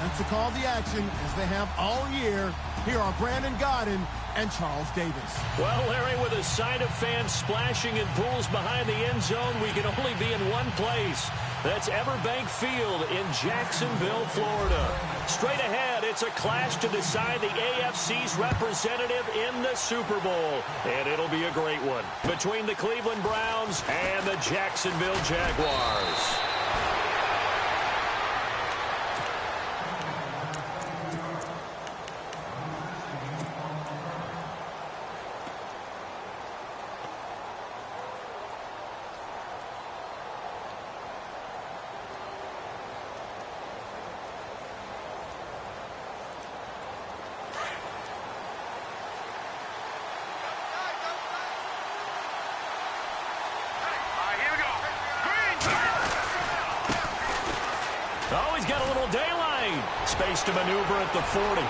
That's the call of the action, as they have all year. Here are Brandon Godden and Charles Davis. Well, Larry, with a sight of fans splashing in pools behind the end zone, we can only be in one place. That's Everbank Field in Jacksonville, Florida. Straight ahead, it's a clash to decide the AFC's representative in the Super Bowl. And it'll be a great one between the Cleveland Browns and the Jacksonville Jaguars. Oh, he's got a little daylight. Space to maneuver at the 40.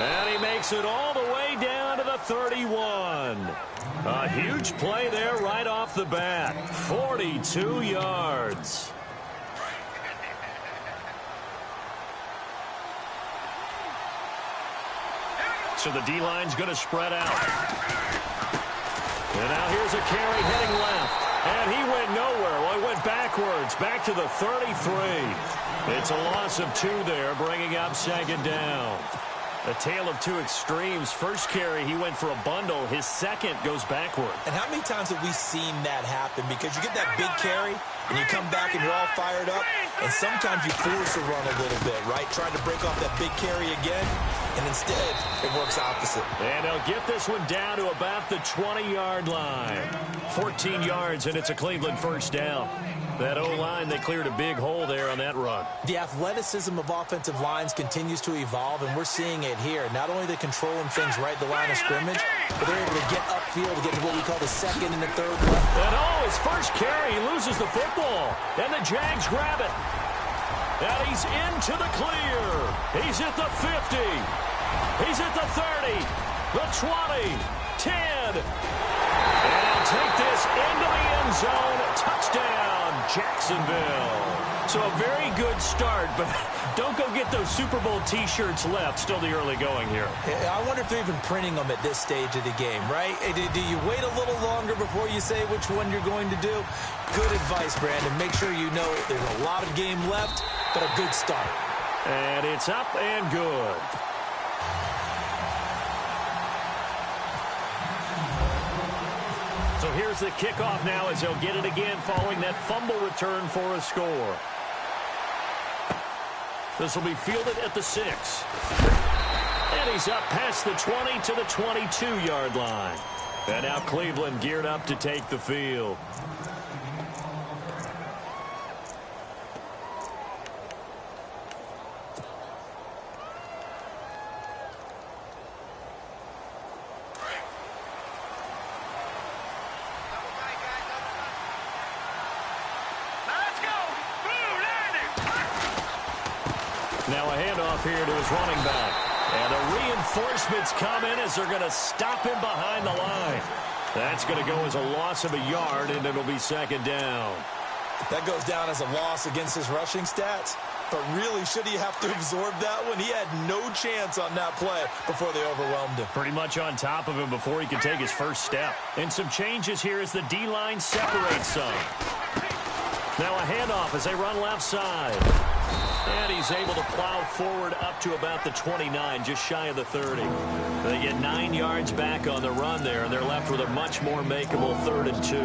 And he makes it all the way down to the 31. A huge play there right off the bat. 42 yards. So the D-line's going to spread out. And now here's a carry heading left. And he went nowhere. Well, he went backwards, back to the 33. It's a loss of 2 there, bringing up second down. A tale of two extremes. First carry, he went for a bundle. His second goes backward. And how many times have we seen that happen? Because you get that big carry, and you come back and you're all fired up, and sometimes you force a run a little bit, right? Trying to break off that big carry again, and instead it works opposite. And they'll get this one down to about the 20-yard line. 14 yards, and it's a Cleveland first down. That O-line, they cleared a big hole there on that run. The athleticism of offensive lines continues to evolve, and we're seeing it here. Not only they're controlling things right at the line of scrimmage, but they're able to get upfield to get to what we call the second and the third level. And his first carry, he loses the football. And the Jags grab it. And he's into the clear. He's at the 50. He's at the 30. The 20. 10. And take this into the end zone. Touchdown, Jacksonville. So a very good start, but don't go get those Super Bowl T-shirts left. Still the early going here. I wonder if they're even printing them at this stage of the game, right? Do you wait a little longer before you say which one you're going to do? Good advice, Brandon. Make sure you know there's a lot of game left, but a good start. And it's up and good. So here's the kickoff now as they'll get it again following that fumble return for a score. This will be fielded at the 6. And he's up past the 20 to the 22-yard line. And now Cleveland geared up to take the field. Now a handoff here to his running back. And the reinforcements come in as they're going to stop him behind the line. That's going to go as a loss of a yard, and it'll be second down. That goes down as a loss against his rushing stats. But really, should he have to absorb that one? He had no chance on that play before they overwhelmed him. Pretty much on top of him before he could take his first step. And some changes here as the D-line separates some. Now a handoff as they run left side. And he's able to plow forward up to about the 29, just shy of the 30. They get 9 yards back on the run there, and they're left with a much more makeable 3rd and 2.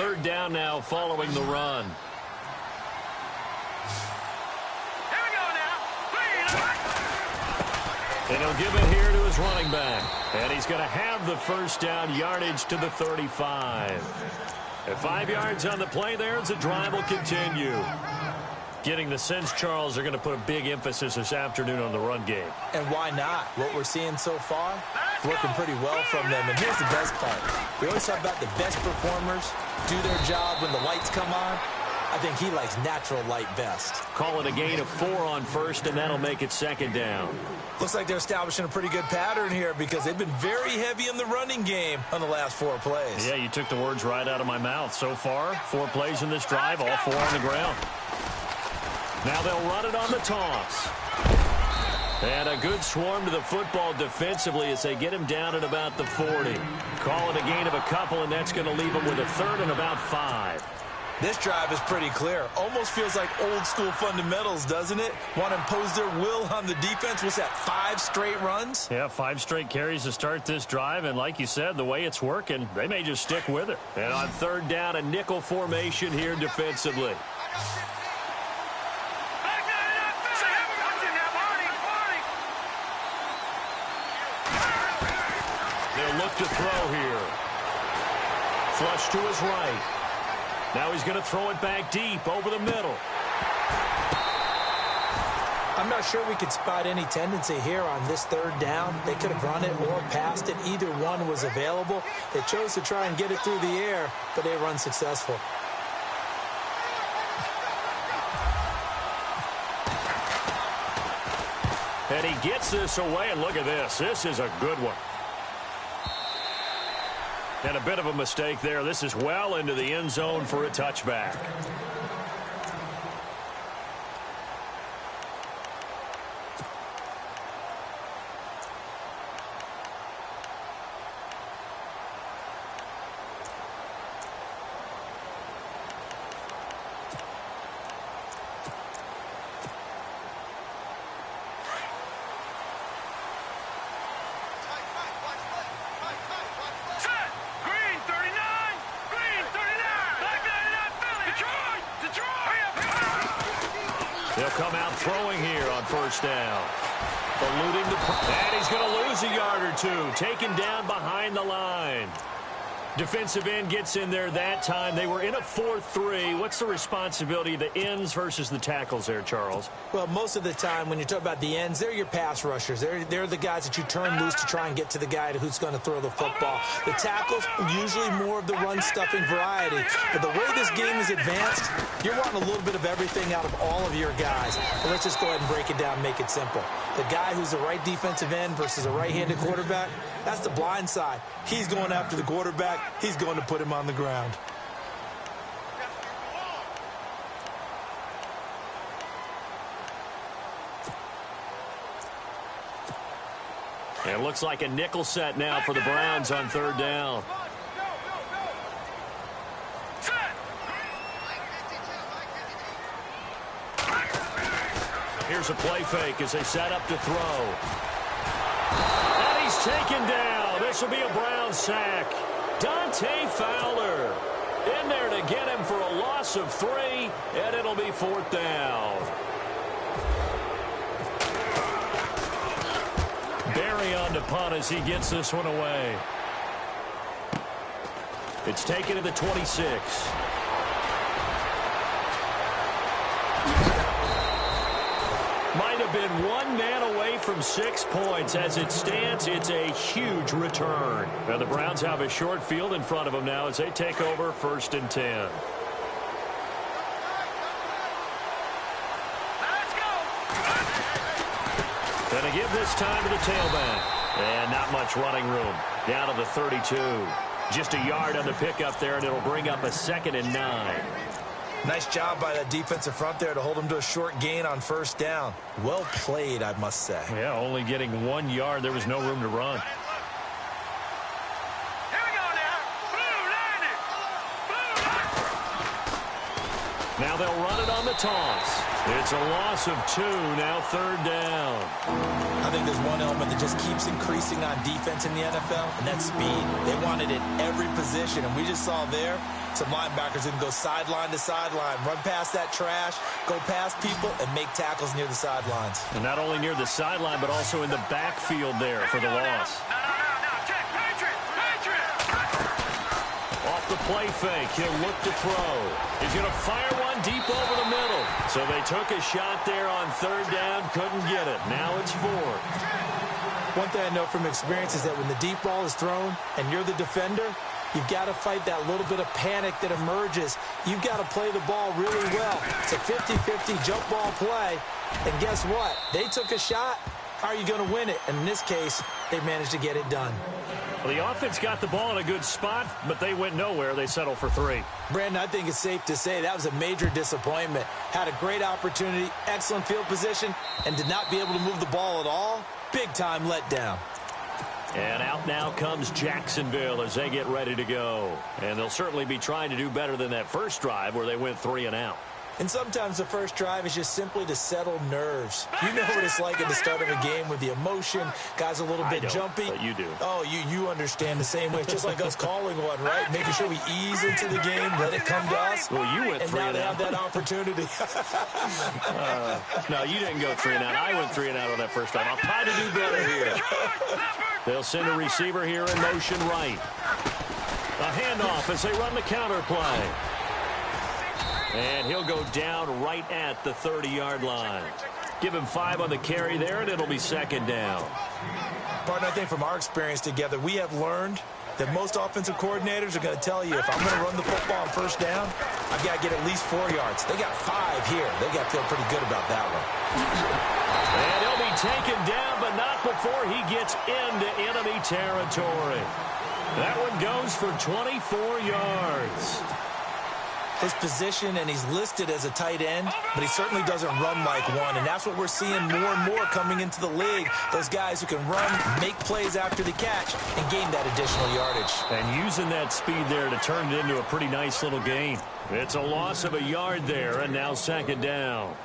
3rd down now following the run. Here we go now. And he'll give it here to his running back. And he's going to have the first down, yardage to the 35. At 5 yards on the play there, as the drive will continue. Getting the sense, Charles, they're going to put a big emphasis this afternoon on the run game. And why not? What we're seeing so far, working pretty well from them. And here's the best part. We always talk about the best performers do their job when the lights come on. I think he likes natural light best. Call it a gain of 4 on first, and that'll make it second down. Looks like they're establishing a pretty good pattern here because they've been very heavy in the running game on the last 4 plays. Yeah, you took the words right out of my mouth. So far, 4 plays in this drive, all 4 on the ground. Now they'll run it on the toss. And a good swarm to the football defensively as they get him down at about the 40. Call it a gain of a couple, and that's going to leave him with a third and about 5. This drive is pretty clear. Almost feels like old-school fundamentals, doesn't it? Want to impose their will on the defense. What's that, 5 straight runs? Yeah, 5 straight carries to start this drive, and like you said, the way it's working, they may just stick with it. And on third down, a nickel formation here defensively. They'll look to throw here. Flush to his right. Now he's going to throw it back deep over the middle. I'm not sure we could spot any tendency here on this third down. They could have run it or passed it. Either one was available. They chose to try and get it through the air, but they run successful. And he gets this away, and look at this. This is a good one. And a bit of a mistake there. This is well into the end zone for a touchback. They'll come out throwing here on first down. Eluding the... And he's going to lose a yard or 2. Taken down behind the line. Defensive end gets in there that time. They were in a 4-3. What's the responsibility of the ends versus the tackles there, Charles? Well, most of the time when you talk about the ends, they're your pass rushers. They're the guys that you turn loose to try and get to the guy who's going to throw the football. The tackles, usually more of the run-stuffing variety. But the way this game is advanced, you're wanting a little bit of everything out of all of your guys. But let's just go ahead and break it down and make it simple. The guy who's the right defensive end versus a right-handed quarterback, that's the blind side. He's going after the quarterback. He's going to put him on the ground. It looks like a nickel set now for the Browns on third down. Here's a play fake as they set up to throw. And he's taken down. This will be a Browns sack. Dante Fowler in there to get him for a loss of 3, and it'll be fourth down. Barry on to punt as he gets this one away. It's taken to the 26. Might have been one man away from 6 points. As it stands, it's a huge return. Now the Browns have a short field in front of them now as they take over 1st and 10. Let's go. Gonna give this time to the tailback. And not much running room. Down to the 32. Just a yard on the pickup there, and it'll bring up a 2nd and 9. Nice job by that defensive front there to hold him to a short gain on first down. Well played, I must say. Yeah, only getting 1 yard. There was no room to run. Here we go now. Blue landed. Blue. Now they'll run it on the toss. It's a loss of 2, now 3rd down. I think there's one element that just keeps increasing on defense in the NFL, and that's speed. They want it at every position, and we just saw there some linebackers that can go sideline to sideline, run past that trash, go past people, and make tackles near the sidelines. And not only near the sideline, but also in the backfield there for the loss. No. Check. Patriot. Off the play fake, he'll look to throw. He's going to fire one deep over the middle. So they took a shot there on 3rd down, couldn't get it. Now it's 4th. One thing I know from experience is that when the deep ball is thrown and you're the defender, You've got to fight that little bit of panic that emerges. You've got to play the ball really well. It's a 50-50 jump ball play. And guess what? They took a shot. How are you going to win it? And in this case, they managed to get it done. Well, the offense got the ball in a good spot, but they went nowhere. They settled for 3. Brandon, I think it's safe to say that was a major disappointment. Had a great opportunity, excellent field position, and did not be able to move the ball at all. Big-time letdown. And out now comes Jacksonville as they get ready to go. And they'll certainly be trying to do better than that first drive where they went 3 and out. And sometimes the first drive is just simply to settle nerves. You know what it's like at the start of a game with the emotion. Guys a little bit jumpy. But you do. Oh, you understand the same way. It's just like us calling one, right? Making sure we ease into the game, let it come to us. Well, you went 3 and out. And now they have that opportunity. No, you didn't go 3 and out. I went 3 and out on that first time. I'll try to do better here. They'll send a receiver here in motion right. A handoff as they run the counter play. And he'll go down right at the 30-yard line. Give him 5 on the carry there, and it'll be second down. Partner, I think from our experience together, we have learned that most offensive coordinators are going to tell you, if I'm going to run the football on first down, I've got to get at least 4 yards. They got 5 here. They got to feel pretty good about that one. And he'll be taken down, but not before he gets into enemy territory. That one goes for 24 yards. His position, and he's listed as a tight end, but he certainly doesn't run like one, and that's what we're seeing more and more coming into the league. Those guys who can run, make plays after the catch, and gain that additional yardage. And using that speed there to turn it into a pretty nice little gain. It's a loss of a yard there, and now second down.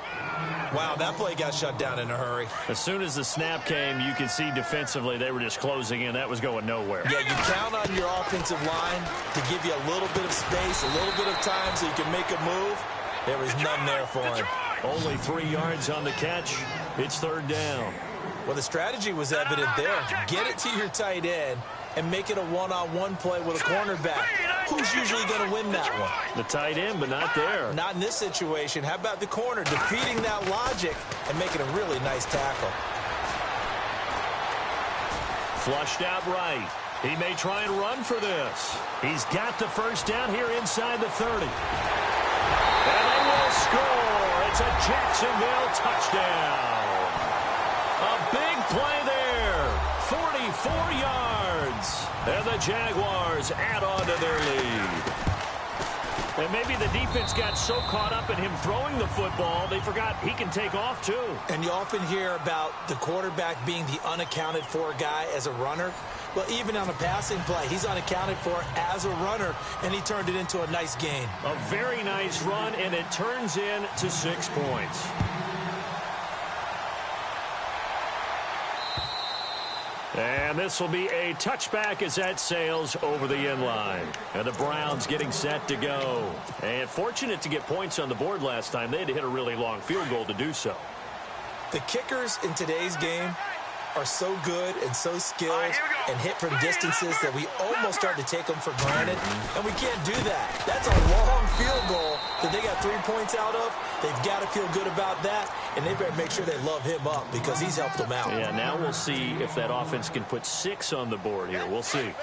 Wow, that play got shut down in a hurry. As soon as the snap came, you could see defensively they were just closing in. That was going nowhere. Yeah, you count on your offensive line to give you a little bit of space, a little bit of time so you can make a move. There was none there for him. Only 3 yards on the catch. It's third down. Well, the strategy was evident there. Get it to your tight end and make it a one-on-one play with a cornerback. Who's usually going to win that one? The tight end, but not there. Not in this situation. How about the corner defeating that logic and making a really nice tackle? Flushed out right. He may try and run for this. He's got the first down here inside the 30. And they will score. It's a Jacksonville touchdown. A big play there. 44 yards. And the Jaguars add on to their lead. And maybe the defense got so caught up in him throwing the football, they forgot he can take off too. And you often hear about the quarterback being the unaccounted for guy as a runner. Well, even on a passing play, he's unaccounted for as a runner, and he turned it into a nice gain. A very nice run, and it turns into 6 points. And this will be a touchback as that sails over the end line. And the Browns getting set to go. And fortunate to get points on the board last time. They had to hit a really long field goal to do so. The kickers in today's game are so good and so skilled and hit from distances that we almost start to take them for granted. And we can't do that. That's a long field goal that they got 3 points out of. They've got to feel good about that, and they better make sure they love him up because he's helped them out. Yeah, now we'll see if that offense can put 6 on the board here. We'll see.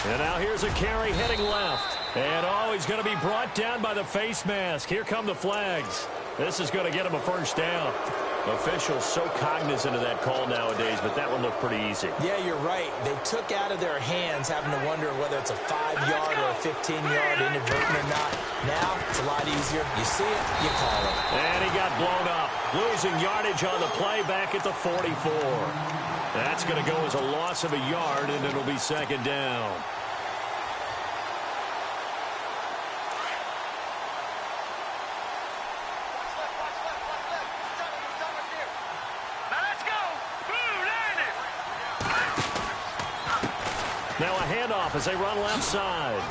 And now here's a carry heading left. And, oh, he's going to be brought down by the face mask. Here come the flags. This is going to get him a first down. Officials so cognizant of that call nowadays, but that one looked pretty easy. Yeah, you're right. They took out of their hands having to wonder whether it's a 5-yard or a 15-yard inadvertent or not. Now it's a lot easier. You see it, you call it. And he got blown up. Losing yardage on the play back at the 44. That's going to go as a loss of a yard, and it'll be second down. Now a handoff as they run left side.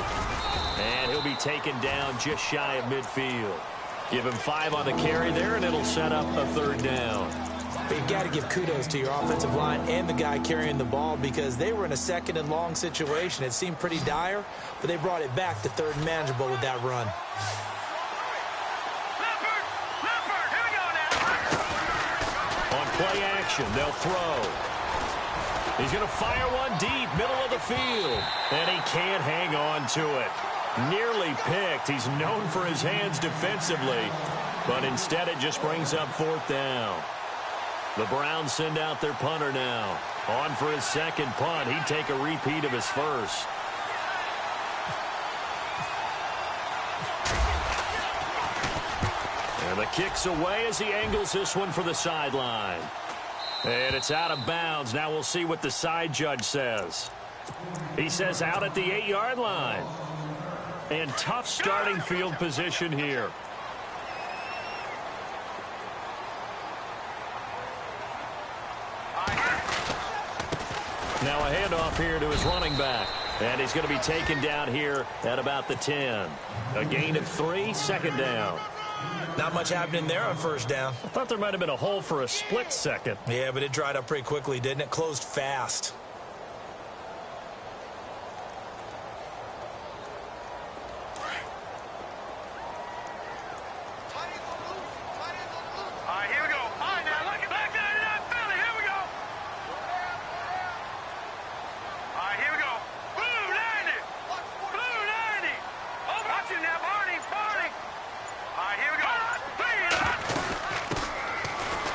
And he'll be taken down just shy of midfield. Give him 5 on the carry there, and it'll set up a third down. But you got to give kudos to your offensive line and the guy carrying the ball because they were in a second and long situation. It seemed pretty dire, but they brought it back to third and manageable with that run. On play action, they'll throw. He's going to fire one deep, middle of the field. And he can't hang on to it. Nearly picked. He's known for his hands defensively, but instead it just brings up fourth down. The Browns send out their punter now. On for his second punt. He'd take a repeat of his first. And the kick's away as he angles this one for the sideline. And it's out of bounds. Now we'll see what the side judge says. He says out at the 8-yard line. And tough starting field position here. Now a handoff here to his running back. And he's going to be taken down here at about the 10. A gain of 3, second down. Not much happening there on first down. I thought there might have been a hole for a split second. Yeah, but it dried up pretty quickly, didn't it? Closed fast.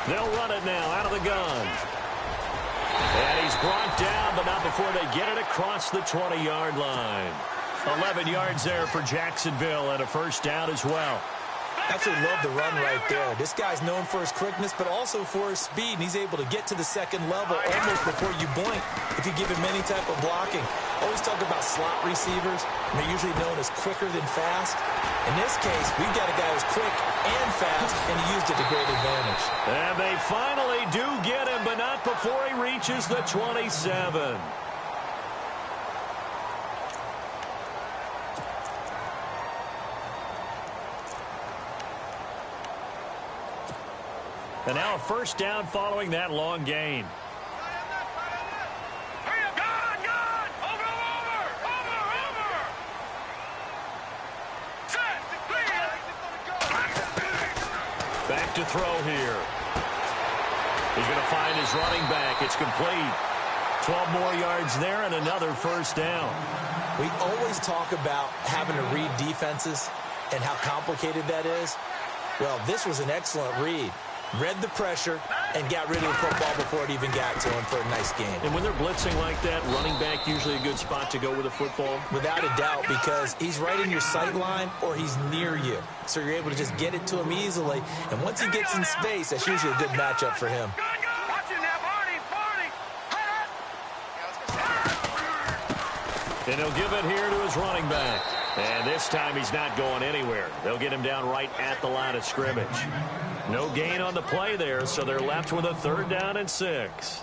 They'll run it now out of the gun. And he's brought down, but not before they get it across the 20-yard line. 11 yards there for Jacksonville and a first down as well. Absolutely love the run right there. This guy's known for his quickness, but also for his speed, and he's able to get to the second level almost before you blink if you give him any type of blocking. Always talk about slot receivers, and they're usually known as quicker than fast. In this case, we've got a guy who's quick and fast, and he used it to great advantage. And they finally do get him, but not before he reaches the 27. And now a first down following that long gain. Back to throw here. He's going to find his running back. It's complete. 12 more yards there and another first down. We always talk about having to read defenses and how complicated that is. Well, this was an excellent read. Read the pressure and got rid of the football before it even got to him for a nice game. And when they're blitzing like that, running back usually a good spot to go with a football? Without a doubt, because he's right in your sight line or he's near you. So you're able to just get it to him easily. And once he gets in space, that's usually a good matchup for him. And he'll give it here to his running back. And this time he's not going anywhere. They'll get him down right at the line of scrimmage. No gain on the play there, so they're left with a third down and 6.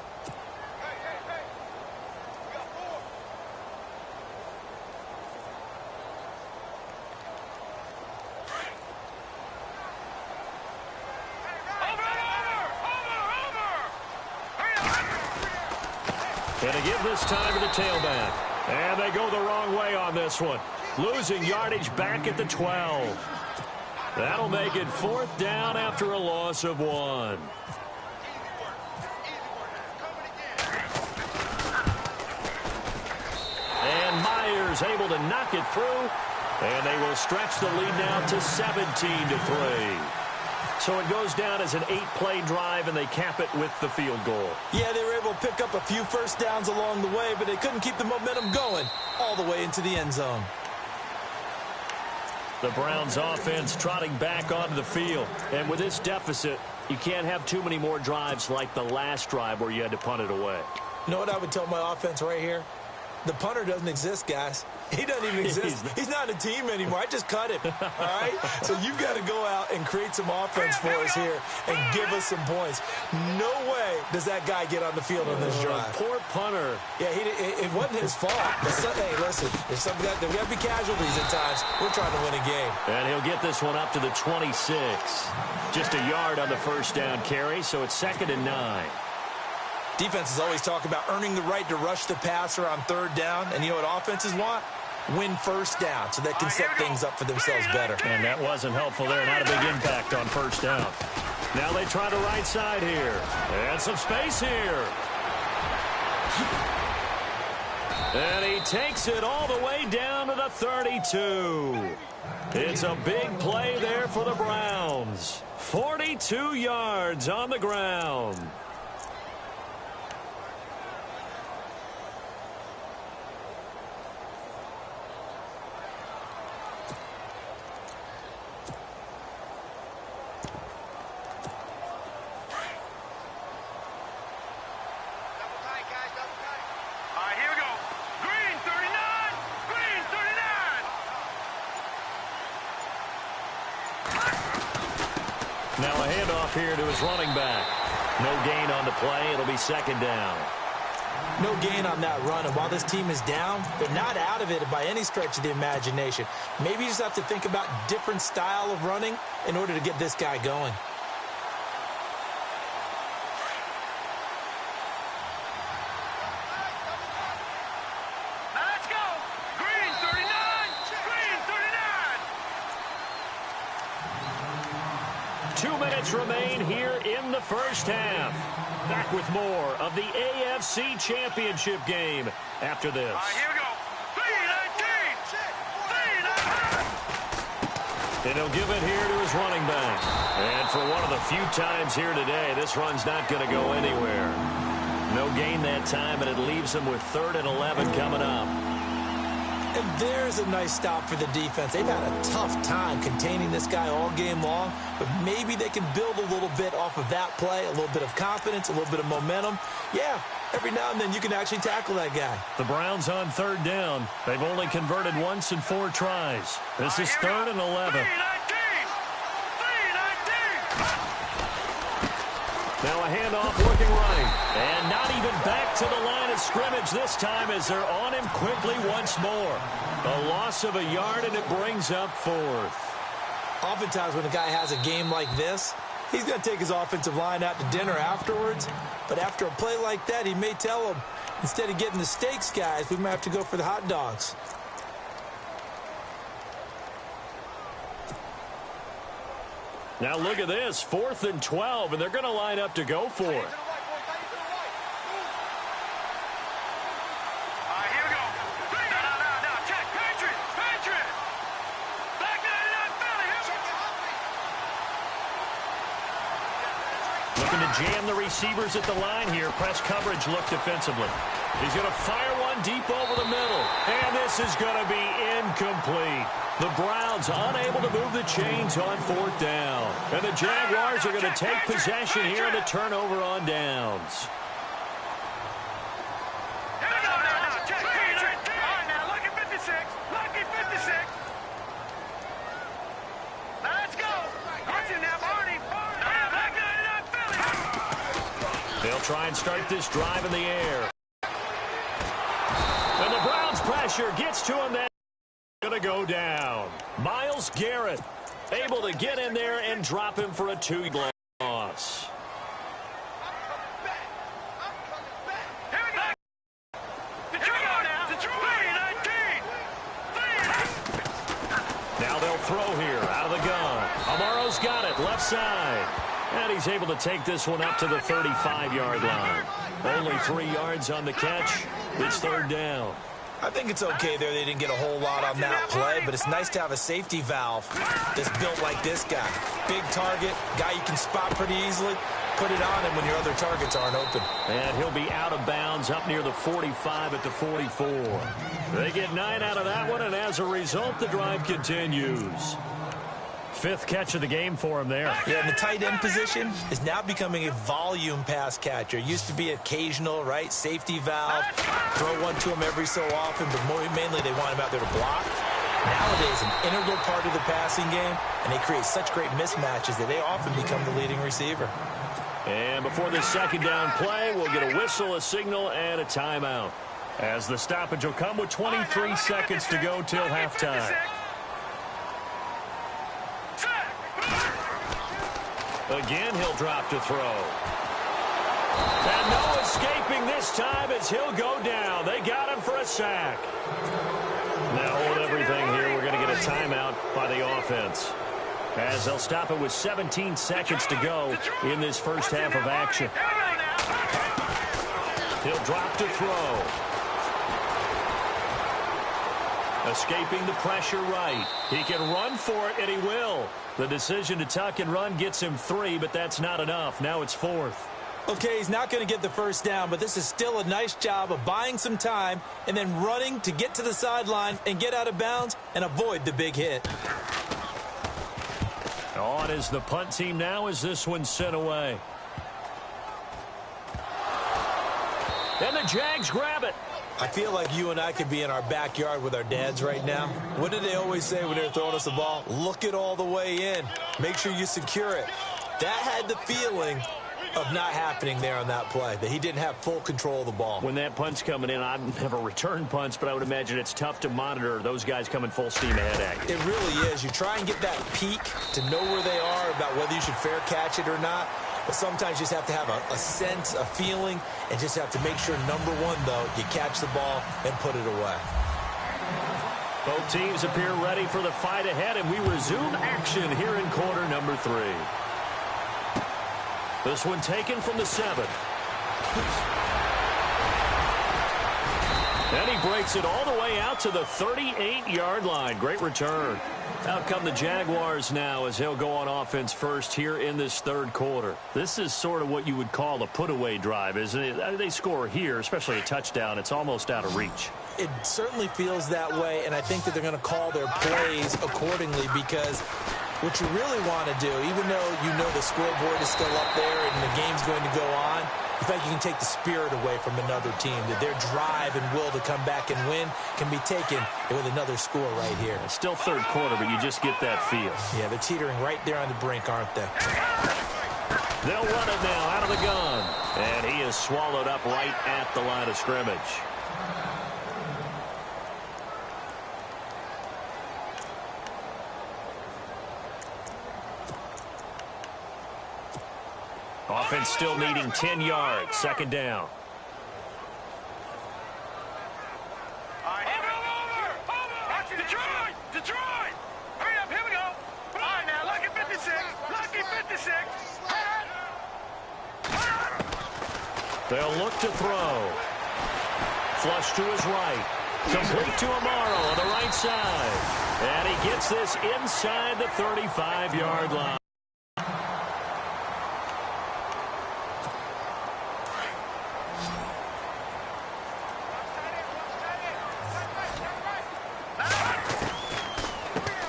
And to give this time to the tailback. And they go the wrong way on this one. Losing yardage back at the 12. That'll make it fourth down after a loss of 1. And Myers able to knock it through. And they will stretch the lead now to 17-3. So it goes down as an 8-play drive, and they cap it with the field goal. Yeah, they were able to pick up a few first downs along the way, but they couldn't keep the momentum going all the way into the end zone. The Browns offense trotting back onto the field. And with this deficit, you can't have too many more drives like the last drive where you had to punt it away. You know what I would tell my offense right here? The punter doesn't exist, guys. He doesn't even exist. He's not in a team anymore. I just cut him, all right? So you've got to go out and create some offense for us here and give us some points. No way does that guy get on the field on this drive. Poor punter. Yeah, it wasn't his fault. Hey, listen, there's something that we have to be casualties at times. We're trying to win a game. And he'll get this one up to the 26. Just a yard on the first down carry, so it's 2nd and 9. Defenses always talk about earning the right to rush the passer on 3rd down. And you know what offenses want? Win first down so they can set things up for themselves better. And that wasn't helpful there. Not a big impact on first down. Now they try the right side here. And some space here. And he takes it all the way down to the 32. It's a big play there for the Browns. 42 yards on the ground. Now a handoff here to his running back. No gain on the play. It'll be 2nd down. No gain on that run. And while this team is down, they're not out of it by any stretch of the imagination. Maybe you just have to think about different style of running in order to get this guy going. Let's go. Green 39. Green 39. 2 minutes remain here in the first half. Back with more of the AFC Championship game after this. All right, here we go. 3-19. 3-19. And he'll give it here to his running back. And for one of the few times here today, this run's not going to go anywhere. No gain that time, and it leaves him with 3rd and 11 coming up. And there's a nice stop for the defense. They've had a tough time containing this guy all game long, but maybe they can build a little bit off of that play, a little bit of confidence, a little bit of momentum. Yeah, every now and then you can actually tackle that guy. The Browns on 3rd down. They've only converted once in 4 tries. This is 3rd and 11. 3-19. Now a handoff looking right. And not even back to the line of scrimmage this time as they're on him quickly once more. A loss of a yard, and it brings up 4th. Oftentimes when a guy has a game like this, he's going to take his offensive line out to dinner afterwards. But after a play like that, he may tell them, instead of getting the steaks, guys, we might have to go for the hot dogs. Now look at this, 4th and 12, and they're going to line up to go for it. All right, here we go. No. Check. Patriot. Back 99 Philly. Looking to jam the receivers at the line here. Press coverage look defensively. He's going to fire one deep over the middle. And this is going to be incomplete. The Browns unable to move the chains on 4th down. And the Jaguars are going to take possession here in the turnover on downs. Here we go now. Check. Patriot. All right, now, lucky 56. Lucky 56. Let's go. Watch it now, Barney. Back 99 Philly. They'll try and start this drive in the air. And the Browns pressure gets to him. Going to go down. Myles Garrett able to get in there and drop him for a 2-yard loss. Here we go. Detroit now. Detroit. 3-19. Now they'll throw here out of the gun. Amaro's got it left side. And he's able to take this one up to the 35-yard line. Only 3 yards on the catch. It's 3rd down. I think it's okay there. They didn't get a whole lot on that play, but it's nice to have a safety valve that's built like this guy. Big target, guy you can spot pretty easily. Put it on him when your other targets aren't open. And he'll be out of bounds up near the 45 at the 44. They get 9 out of that one, and as a result, the drive continues. Fifth catch of the game for him there. Yeah, and the tight end position is now becoming a volume pass catcher. It used to be occasional, right? Safety valve, throw one to him every so often, but mainly they want him out there to block. Nowadays, an integral part of the passing game, and they create such great mismatches that they often become the leading receiver. And before this second down play, we'll get a whistle, a signal, and a timeout. As the stoppage will come with 23 seconds to go till halftime. Again, he'll drop to throw. And no escaping this time as he'll go down. They got him for a sack. Now hold everything here. We're going to get a timeout by the offense, as they'll stop it with 17 seconds to go in this first half of action. He'll drop to throw. Escaping the pressure right. He can run for it, and he will. The decision to tuck and run gets him 3, but that's not enough. Now it's 4th. Okay, he's not going to get the first down, but this is still a nice job of buying some time and then running to get to the sideline and get out of bounds and avoid the big hit. On is the punt team now as this one's sent away. And the Jags grab it. I feel like you and I could be in our backyard with our dads right now. What did they always say when they're throwing us the ball? Look it all the way in. Make sure you secure it. That had the feeling of not happening there on that play, that he didn't have full control of the ball. When that punt's coming in, I've never returned punts, but I would imagine it's tough to monitor those guys coming full steam ahead at you. It really is. You try and get that peek to know where they are, about whether you should fair catch it or not. But sometimes you just have to have a sense, a feeling, and just have to make sure, number one, though, you catch the ball and put it away. Both teams appear ready for the fight ahead, and we resume action here in quarter number 3. This one taken from the 7. And he breaks it all the way out to the 38-yard line. Great return. Out come the Jaguars now as he'll go on offense first here in this third quarter. This is sort of what you would call a put-away drive, isn't it? They score here, especially a touchdown. It's almost out of reach. It certainly feels that way, and I think that they're going to call their plays accordingly, because what you really want to do, even though you know the scoreboard is still up there and the game's going to go on, in fact, you can take the spirit away from another team, that their drive and will to come back and win can be taken with another score right here. It's still third quarter, but you just get that feel. Yeah, they're teetering right there on the brink, aren't they? They'll run it now out of the gun. And he is swallowed up right at the line of scrimmage. Offense still needing 10 yards. Second down. Detroit! Hurry up, here we go. All right, now, lucky 56. Lucky 56. They'll look to throw. Flush to his right. Complete to Amaro on the right side. And he gets this inside the 35-yard line.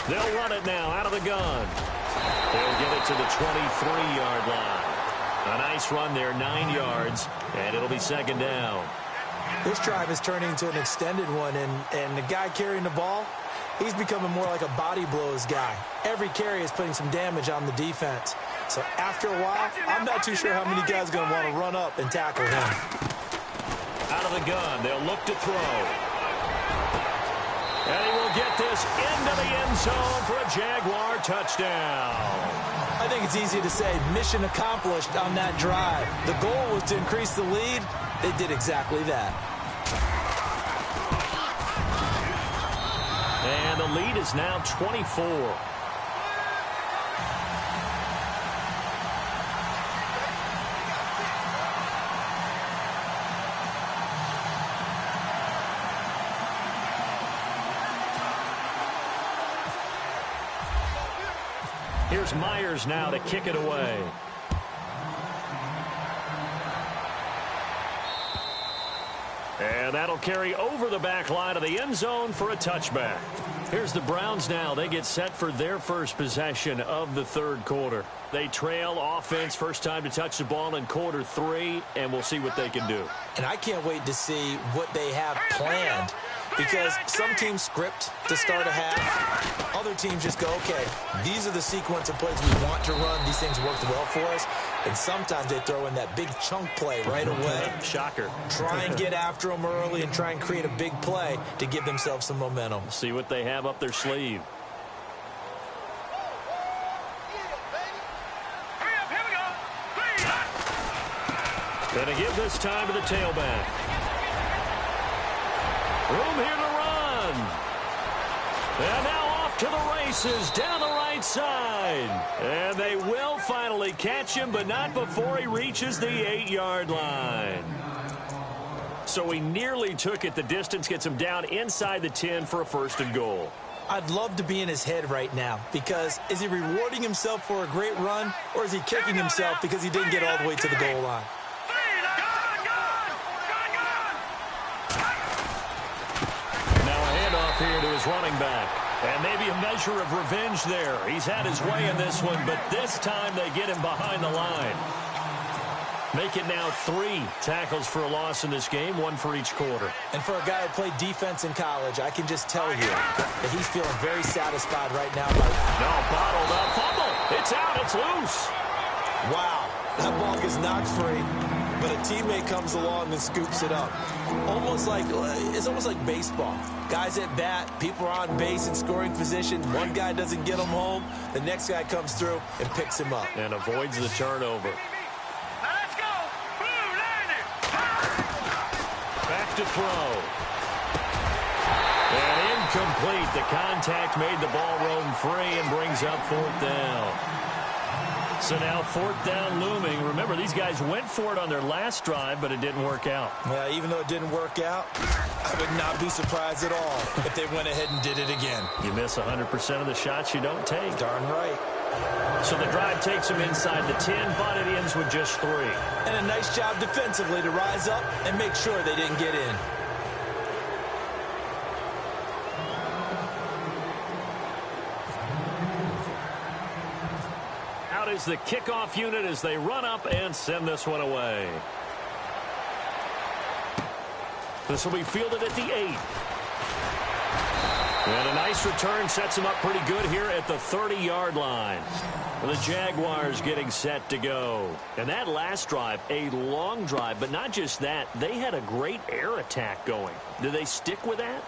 They'll run it now out of the gun. They'll get it to the 23-yard line. A nice run there, 9 yards, and it'll be second down. This drive is turning into an extended one, and the guy carrying the ball, he's becoming more like a body blows guy. Every carry is putting some damage on the defense. So after a while, I'm not too sure how many guys are going to want to run up and tackle him. Out of the gun, they'll look to throw. And he will get this into the end zone for a Jaguar touchdown. I think it's easy to say mission accomplished on that drive. The goal was to increase the lead. They did exactly that. And the lead is now 24. Here's Myers now to kick it away. And that'll carry over the back line of the end zone for a touchback. Here's the Browns now. They get set for their first possession of the third quarter. They trail offense, first time to touch the ball in quarter 3, and we'll see what they can do. And I can't wait to see what they have planned, because some teams script to start a half. Other teams just go, okay, these are the sequence of plays we want to run. These things worked well for us. And sometimes they throw in that big chunk play right away. Shocker. Try and get after them early and try and create a big play to give themselves some momentum. See what they have up their sleeve. Gonna give this time to the tailback. Room here to run. And now off to the races down the right side. And they will finally catch him, but not before he reaches the 8-yard line. So he nearly took it the distance, gets him down inside the 10 for a 1st and goal. I'd love to be in his head right now, because is he rewarding himself for a great run, or is he kicking himself because he didn't get all the way to the goal line? Here to his running back. And maybe a measure of revenge there. He's had his way in this one, but this time they get him behind the line. Make it now 3 tackles for a loss in this game, 1 for each quarter. And for a guy who played defense in college, I can just tell you that he's feeling very satisfied right now. No, bottled up. Fumble. It's out. It's loose. Wow. That ball gets knocked free, but a teammate comes along and scoops it up. It's almost like baseball. Guys at bat, people are on base in scoring position. One guy doesn't get him home. The next guy comes through and picks him up. And avoids the turnover. Let's go. Blue landing. Back to throw. And incomplete. The contact made the ball roam free and brings up 4th down. So now 4th down looming. Remember, these guys went for it on their last drive, but it didn't work out. Yeah, even though it didn't work out, I would not be surprised at all if they went ahead and did it again. You miss 100% of the shots you don't take. Darn right. So the drive takes them inside the 10, but it ends with just 3. And a nice job defensively to rise up and make sure they didn't get in. Is the kickoff unit as they run up and send this one away. This will be fielded at the 8. And a nice return sets them up pretty good here at the 30-yard line. The Jaguars getting set to go. And that last drive, a long drive, but not just that, they had a great air attack going. Do they stick with that?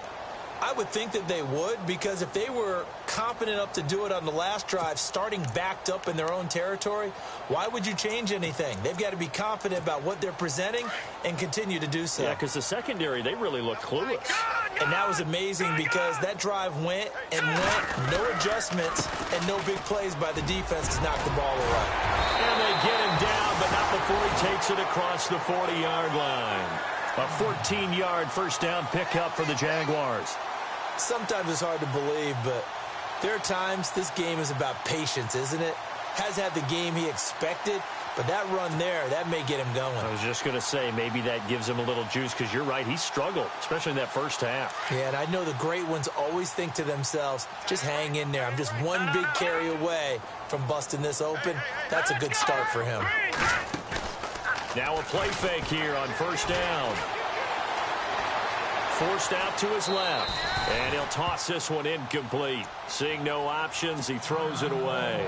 I would think that they would, because if they were competent enough to do it on the last drive, starting backed up in their own territory, why would you change anything? They've got to be confident about what they're presenting and continue to do so. Yeah, because the secondary, they really look clueless. And that was amazing, because that drive went and went, no adjustments and no big plays by the defense to knock the ball away. And they get him down, but not before he takes it across the 40-yard line. A 14-yard first down pickup for the Jaguars. Sometimes it's hard to believe, but there are times this game is about patience, isn't it? Has had the game he expected, but that run there, that may get him going. I was just going to say, maybe that gives him a little juice, because you're right, he struggled, especially in that first half. Yeah, and I know the great ones always think to themselves, just hang in there. I'm just one big carry away from busting this open. That's a good start for him. Now a play fake here on first down. Forced out to his left. And he'll toss this one incomplete. Seeing no options, he throws it away.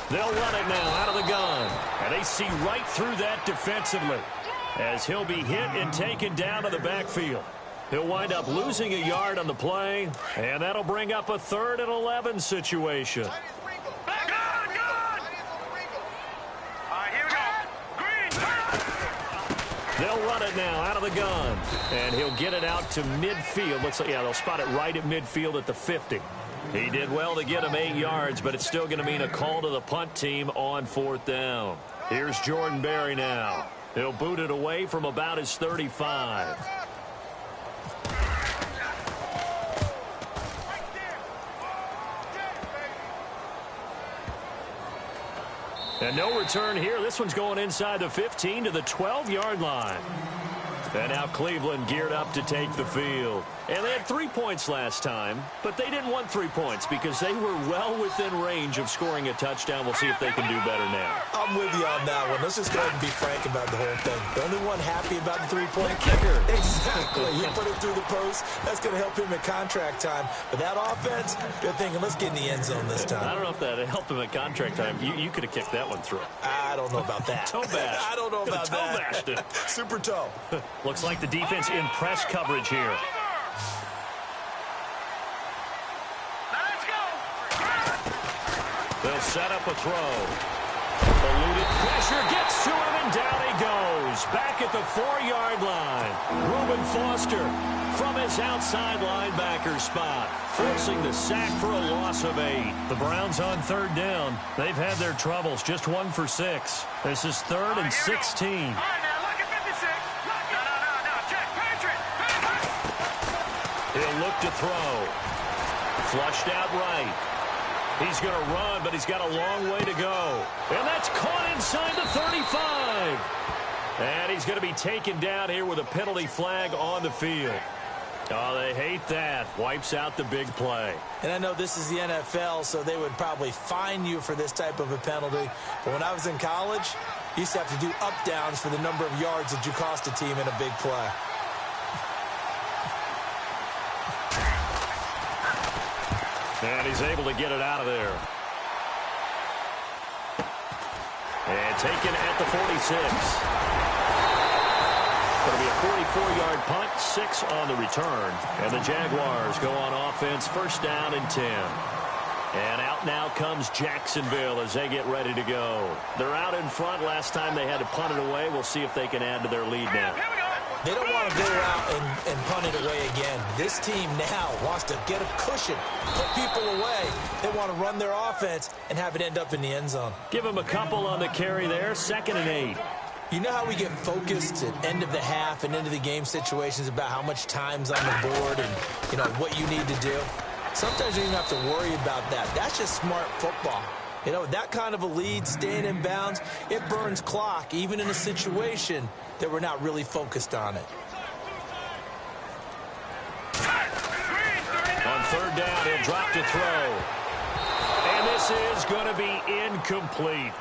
They'll run it now out of the gun. And they see right through that defensively, as he'll be hit and taken down to the backfield. He'll wind up losing a yard on the play, and that'll bring up a 3rd and 11 situation. All right, here we go. Green. They'll run it now out of the gun, and he'll get it out to midfield. Looks like, yeah, they'll spot it right at midfield at the 50. He did well to get him 8 yards, but it's still going to mean a call to the punt team on 4th down. Here's Jordan Berry now. He'll boot it away from about his 35. And no return here. This one's going inside the 15 to the 12-yard line. And now Cleveland geared up to take the field. And they had 3 points last time, but they didn't want 3 points because they were well within range of scoring a touchdown. We'll see if they can do better now. I'm with you on that one. Let's just go ahead and be frank about the whole thing. The only one happy about the three-point kicker. Exactly. He put it through the post. That's going to help him at contract time. But that offense, they're thinking, let's get in the end zone this time. I don't know if that helped him at contract time. You could have kicked that one through. I don't know about that. Toe bash. I don't know about that. Toe bashed it. Super toe. Looks like the defense in press coverage here. Let's go. They'll set up a throw. Eluded pressure, gets to him, and down he goes. Back at the 4-yard line. Reuben Foster from his outside linebacker spot, forcing the sack for a loss of 8. The Browns on 3rd down. They've had their troubles, just 1 for 6. This is 3rd and 16. All right, now look at 56. No, check. Patriot. He'll look to throw. Flushed out right. He's going to run, but he's got a long way to go. And that's caught inside the 35. And he's going to be taken down here with a penalty flag on the field. Oh, they hate that. Wipes out the big play. And I know this is the NFL, so they would probably fine you for this type of a penalty. But when I was in college, you used to have to do up-downs for the number of yards that you cost a team in a big play. And he's able to get it out of there. And taken at the 46. Going to be a 44-yard punt, 6 on the return. And the Jaguars go on offense, 1st down and 10. And out now comes Jacksonville as they get ready to go. They're out in front. Last time they had to punt it away. We'll see if they can add to their lead now. They don't want to go out and punt it away again. This team now wants to get a cushion, put people away. They want to run their offense and have it end up in the end zone. Give them a couple on the carry there, 2nd and 8. You know how we get focused at end of the half and into the game situations about how much time's on the board and, you know, what you need to do? Sometimes you don't have to worry about that. That's just smart football. You know, that kind of a lead, staying in bounds, it burns clock, even in a situation that we're not really focused on it. On 3rd down, he'll drop to throw. And this is going to be incomplete.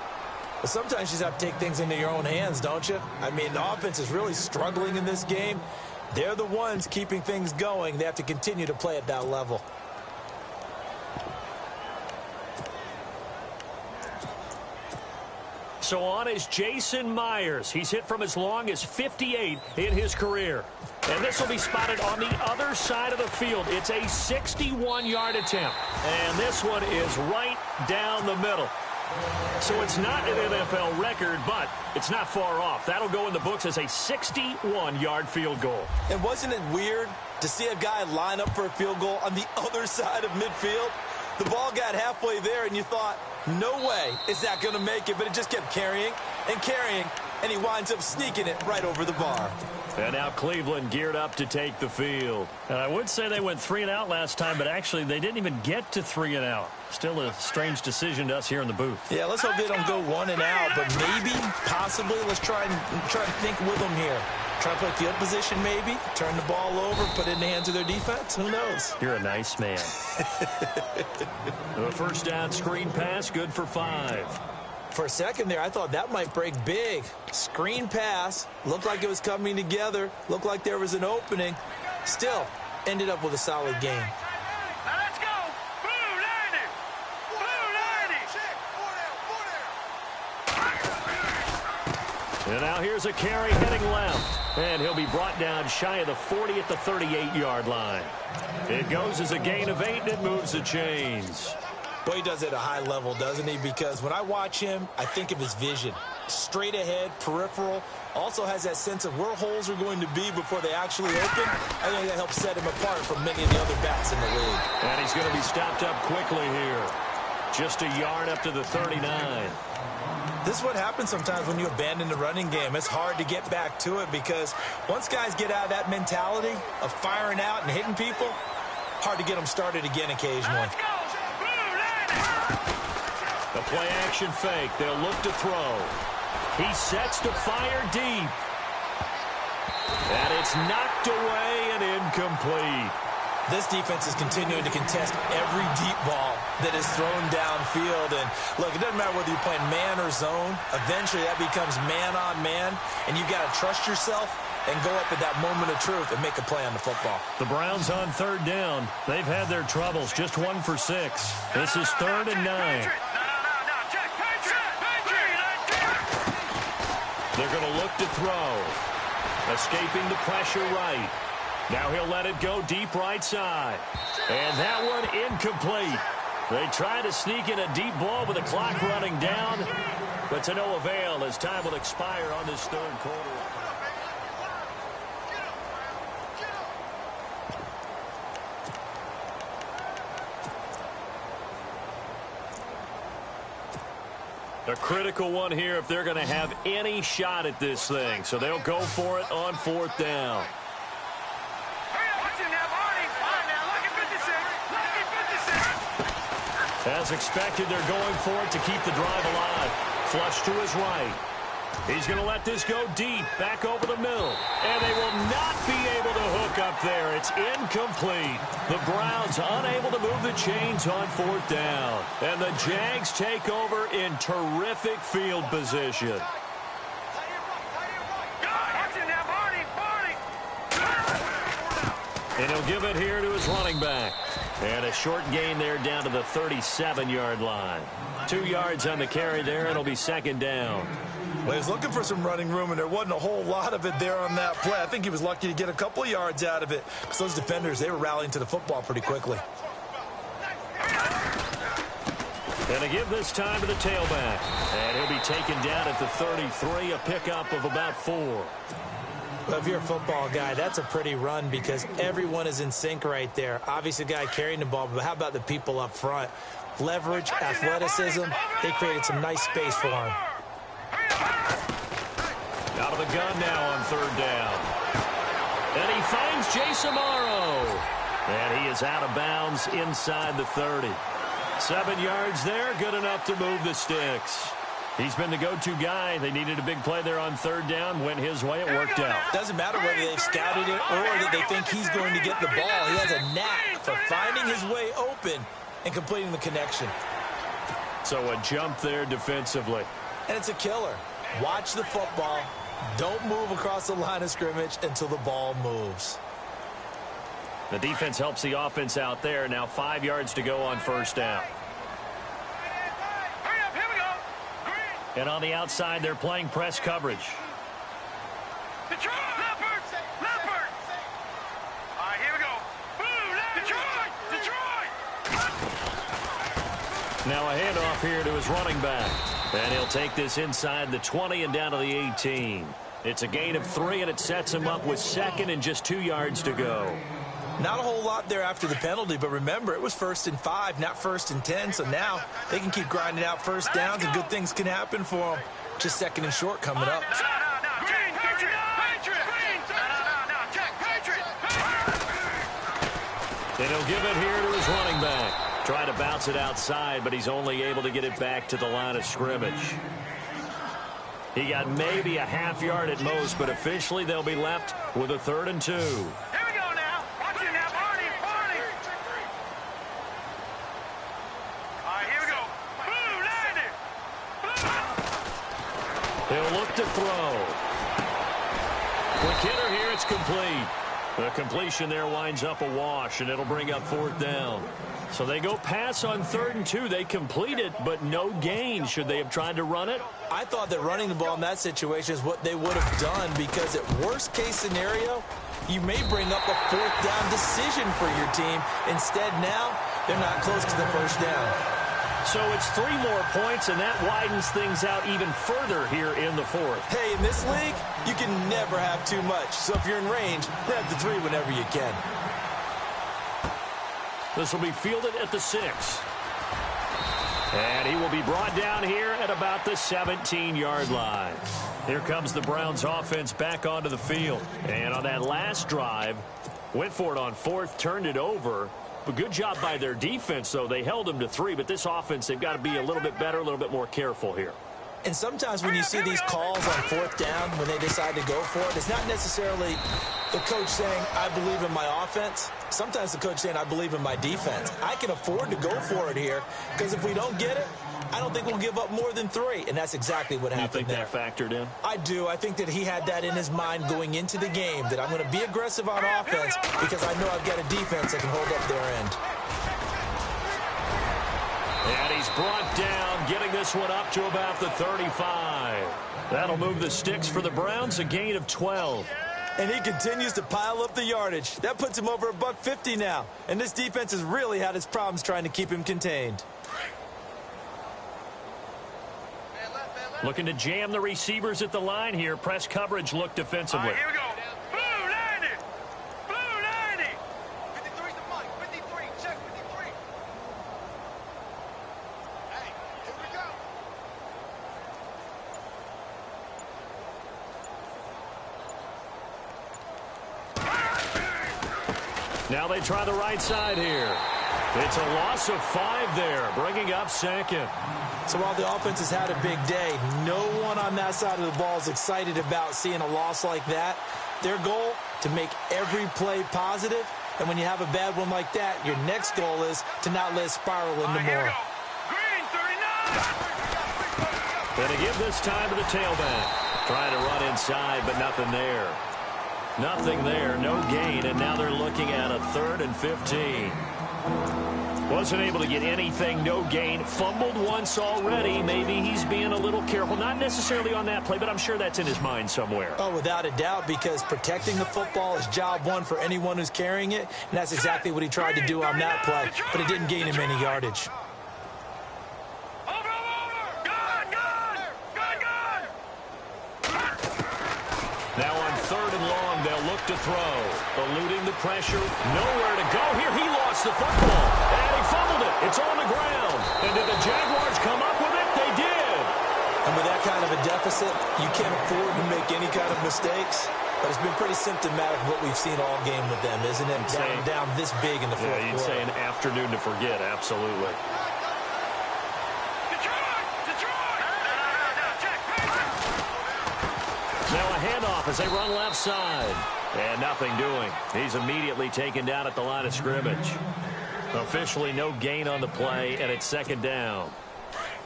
But sometimes you just have to take things into your own hands, don't you? I mean, the offense is really struggling in this game. They're the ones keeping things going. They have to continue to play at that level. So on is Jason Myers. He's hit from as long as 58 in his career. And this will be spotted on the other side of the field. It's a 61-yard attempt. And this one is right down the middle. So it's not an NFL record, but it's not far off. That'll go in the books as a 61-yard field goal. And wasn't it weird to see a guy line up for a field goal on the other side of midfield? The ball got halfway there, and you thought, no way is that going to make it, but it just kept carrying and carrying, and he winds up sneaking it right over the bar. And now Cleveland geared up to take the field. And I would say they went 3 and out last time, but actually they didn't even get to 3 and out. Still a strange decision to us here in the booth. Yeah, let's hope they don't go 1 and out, but maybe, possibly, let's try and think with them here. Try to play field position maybe, turn the ball over, put it in the hands of their defense. Who knows? You're a nice man. The 1st down screen pass, good for 5. For a second there, I thought that might break big. Screen pass, looked like it was coming together, looked like there was an opening. Still, ended up with a solid game. Now let's go. Blue 90. Blue 90. And now here's a carry heading left. And he'll be brought down shy of the 40 at the 38-yard line. It goes as a gain of 8, and it moves the chains. Boy, he does it at a high level, doesn't he? Because when I watch him, I think of his vision. Straight ahead, peripheral. Also has that sense of where holes are going to be before they actually open. I think that helps set him apart from many of the other backs in the league. And he's going to be stopped up quickly here. Just a yard up to the 39. This is what happens sometimes when you abandon the running game. It's hard to get back to it because once guys get out of that mentality of firing out and hitting people, hard to get them started again occasionally. Let's go. Blue 90. The play-action fake. They'll look to throw. He sets to fire deep. And it's knocked away and incomplete. This defense is continuing to contest every deep ball that is thrown downfield. And, look, it doesn't matter whether you're playing man or zone. Eventually, that becomes man-on-man, and you've got to trust yourself and go up at that moment of truth and make a play on the football. The Browns on third down. They've had their troubles, just 1 for 6. This is 3rd and 9. They're going to look to throw. Escaping the pressure right. Now he'll let it go deep right side. And that one incomplete. They try to sneak in a deep ball with the clock running down, but to no avail as time will expire on this third quarter. A critical one here if they're going to have any shot at this thing. So they'll go for it on 4th down. As expected, they're going for it to keep the drive alive. Flush to his right. He's going to let this go deep, back over the middle. And they will not be able to hook up there. It's incomplete. The Browns unable to move the chains on 4th down. And the Jags take over in terrific field position. And he'll give it here to his running back. And a short gain there down to the 37-yard line. 2 yards on the carry there, and it'll be 2nd down. Well, he was looking for some running room, and there wasn't a whole lot of it there on that play. I think he was lucky to get a couple of yards out of it because those defenders, they were rallying to the football pretty quickly. And to give this time to the tailback. And he'll be taken down at the 33, a pickup of about 4. Well, if you're a football guy, that's a pretty run because everyone is in sync right there. Obviously, the guy carrying the ball, but how about the people up front? Leverage, athleticism, they created some nice space for him. Out of the gun now on 3rd down. And he finds Jason Morrow. And he is out of bounds inside the 30. 7 yards there, good enough to move the sticks. He's been the go-to guy. They needed a big play there on 3rd down. Went his way. It worked out. Doesn't matter whether they've scouted it or that they think he's going to get the ball. He has a knack for finding his way open and completing the connection. So a jump there defensively. And it's a killer. Watch the football. Don't move across the line of scrimmage until the ball moves. The defense helps the offense out there. Now 5 yards to go on 1st down. And on the outside, they're playing press coverage. Detroit! Leopard! Leopard! All right, here we go. Boom! Detroit! Detroit! Now a handoff here to his running back. And he'll take this inside the 20 and down to the 18. It's a gain of 3, and it sets him up with 2nd and just 2 yards to go. Not a whole lot there after the penalty, but remember, it was 1st and 5, not 1st and 10, so now they can keep grinding out 1st downs, and good things can happen for them. Just 2nd and short coming up. And he'll give it here to his running back. Try to bounce it outside, but he's only able to get it back to the line of scrimmage. He got maybe a half yard at most, but officially they'll be left with a 3rd and 2. He'll look to throw. Quick hitter here, it's complete. The completion there winds up a wash, and it'll bring up 4th down. So they go pass on 3rd and 2. They complete it, but no gain. Should they have tried to run it? I thought that running the ball in that situation is what they would have done because at worst case scenario, you may bring up a 4th down decision for your team. Instead now, they're not close to the 1st down. So it's 3 more points, and that widens things out even further here in the 4th. Hey, in this league, you can never have too much. So if you're in range, grab the 3 whenever you can. This will be fielded at the 6. And he will be brought down here at about the 17-yard line. Here comes the Browns offense back onto the field. And on that last drive, went for it on 4th, turned it over. A good job by their defense, though. They held them to 3, but this offense, they've got to be a little bit better, a little bit more careful here. And sometimes when you see these calls on 4th down, when they decide to go for it, it's not necessarily the coach saying, I believe in my offense. Sometimes the coach saying, I believe in my defense. I can afford to go for it here because if we don't get it, I don't think we'll give up more than 3. And that's exactly what happened there. You think that factored in? I do. I think that he had that in his mind going into the game, that I'm going to be aggressive on offense because I know I've got a defense that can hold up their end. And he's brought down, getting this one up to about the 35. That'll move the sticks for the Browns, a gain of 12. And he continues to pile up the yardage. That puts him over $150 now. And this defense has really had its problems trying to keep him contained. Looking to jam the receivers at the line here. Press coverage look defensively. All right, here we go. Blue 90. Blue 90. 53's the mic. 53. Check 53. Hey, here we go. Now they try the right side here. It's a loss of 5 there, bringing up 2nd. So while the offense has had a big day, no one on that side of the ball is excited about seeing a loss like that. Their goal, to make every play positive. And when you have a bad one like that, your next goal is to not let it spiral into more. Green 39. Gonna give this time to the tailback. Trying to run inside, but nothing there. Nothing there, no gain, and now they're looking at a 3rd and 15. Wasn't able to get anything, no gain. Fumbled once already. Maybe he's being a little careful. Not necessarily on that play, but I'm sure that's in his mind somewhere. Oh, without a doubt, because protecting the football is job 1 for anyone who's carrying it, and that's exactly what he tried to do on that play, but it didn't gain him any yardage. Now on 3rd and long, they'll look to throw. Eluding the pressure. Nowhere to go here. He lost the football. And he fumbled it. It's on the ground. And did the Jaguars come up with it? They did. And with that kind of a deficit, you can't afford to make any kind of mistakes. But it's been pretty symptomatic of what we've seen all game with them, isn't it? Down this big in the fourth quarter. Yeah, you'd say an afternoon to forget. Absolutely. Now a handoff as they run left side. And nothing doing. He's immediately taken down at the line of scrimmage. Officially no gain on the play, and it's 2nd down.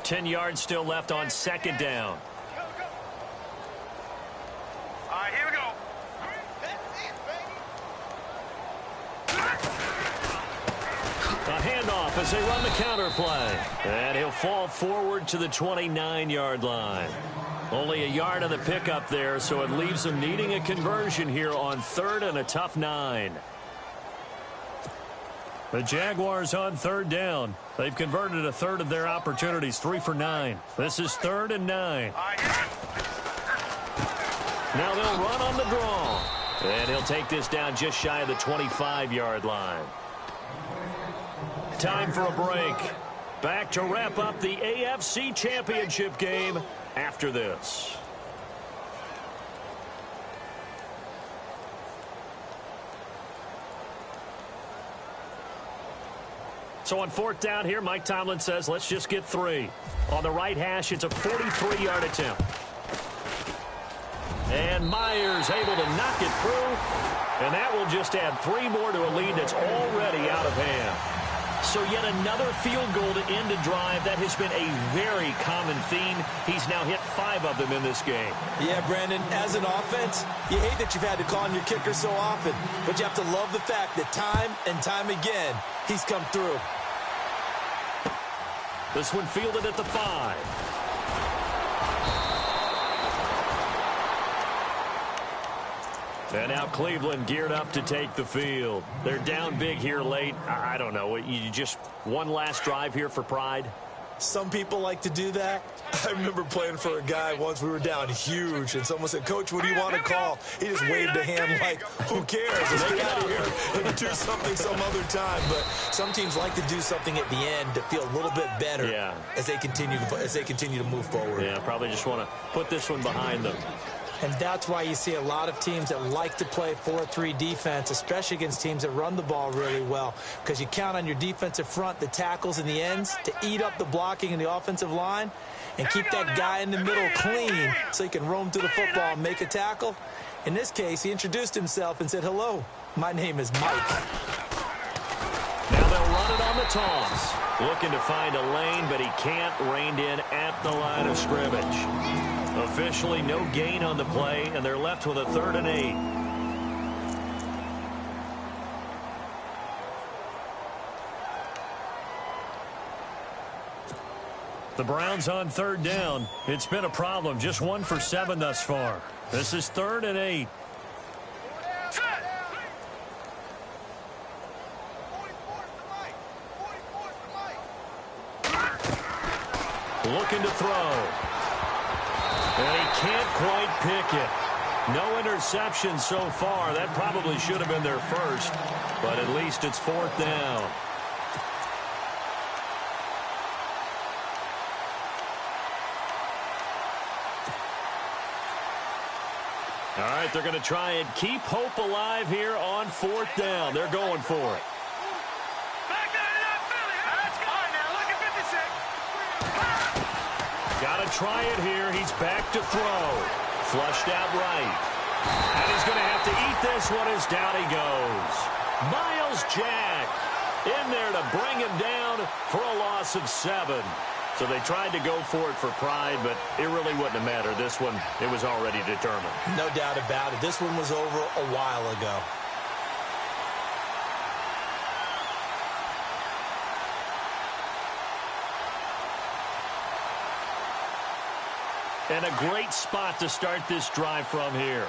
10 yards still left on 2nd down. All right, here we go. A handoff as they run the counter play. And he'll fall forward to the 29-yard line. Only a yard on the pickup there, so it leaves them needing a conversion here on 3rd and a tough 9. The Jaguars on 3rd down. They've converted a 1/3 of their opportunities, 3 for 9. This is 3rd and 9. Now they'll run on the draw. And he'll take this down just shy of the 25-yard line. Time for a break. Back to wrap up the AFC Championship game after this. So on 4th down here, Mike Tomlin says, let's just get 3. On the right hash, it's a 43-yard attempt. And Myers able to knock it through. And that will just add 3 more to a lead that's already out of hand. So yet another field goal to end a drive. That has been a very common theme. He's now hit 5 of them in this game. Yeah, Brandon, as an offense, you hate that you've had to call on your kicker so often, but you have to love the fact that time and time again, he's come through. This one fielded at the 5. And now Cleveland geared up to take the field. They're down big here late. I don't know. You just one last drive here for pride? Some people like to do that. I remember playing for a guy once. We were down huge, and someone said, Coach, what do you want to call? He just waved a hand like, who cares? Let's get out of here and do something some other time. But some teams like to do something at the end to feel a little bit better as they continue to move forward. Yeah, probably just want to put this one behind them. And that's why you see a lot of teams that like to play 4-3 defense, especially against teams that run the ball really well, because you count on your defensive front, the tackles and the ends, to eat up the blocking in the offensive line and keep that guy in the middle clean so he can roam through the football and make a tackle. In this case, he introduced himself and said, "Hello, my name is Mike." Now they'll run it on the toss. Looking to find a lane, but he can't. Reined in at the line of scrimmage. Officially no gain on the play, and they're left with a 3rd and 8. The Browns on 3rd down. It's been a problem. Just 1 for 7 thus far. This is 3rd and 8. Looking to throw. And he can't quite pick it. No interception so far. That probably should have been their first, but at least it's 4th down. All right, they're going to try and keep hope alive here on 4th down. They're going for it. Back that up, Philly. That's fine now. Look at 56. Got to try it here. He's back to throw. Flushed out right. And he's going to have to eat this one as down he goes. Miles Jack in there to bring him down for a loss of 7. So they tried to go for it for pride, but it really wouldn't have mattered. This one, it was already determined. No doubt about it. This one was over a while ago. And a great spot to start this drive from here.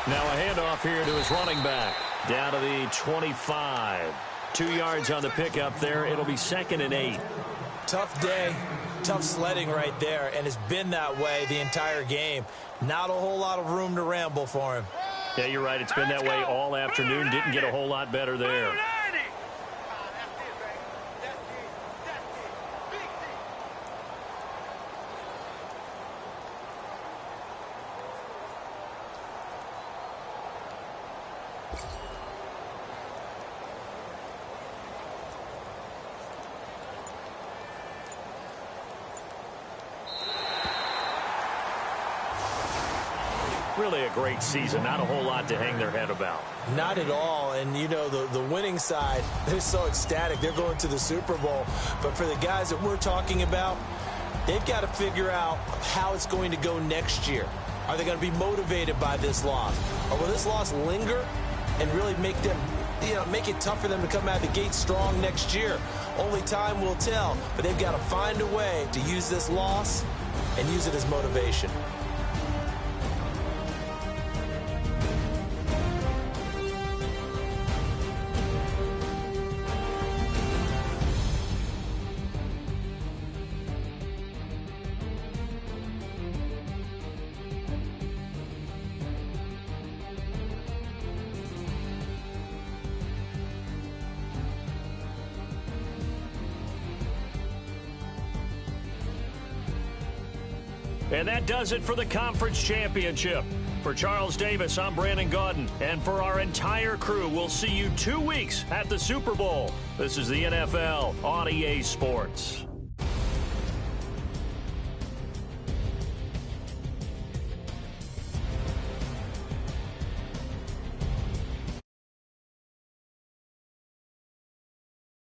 Now a handoff here to his running back. Down to the 25. 2 yards on the pickup there. It'll be 2nd and 8. Tough day, tough sledding right there, and it's been that way the entire game. Not a whole lot of room to ramble for him. Yeah, you're right. It's been that way all afternoon. Didn't get a whole lot better there. Really a great season. Not a whole lot to hang their head about. Not at all. And, you know, the winning side, they're so ecstatic. They're going to the Super Bowl. But for the guys that we're talking about, they've got to figure out how it's going to go next year. Are they going to be motivated by this loss? Or will this loss linger and really make them, make it tough for them to come out of the gate strong next year? Only time will tell. But they've got to find a way to use this loss and use it as motivation. And that does it for the conference championship. For Charles Davis, I'm Brandon Gaudin. And for our entire crew, we'll see you 2 weeks at the Super Bowl. This is the NFL on EA Sports.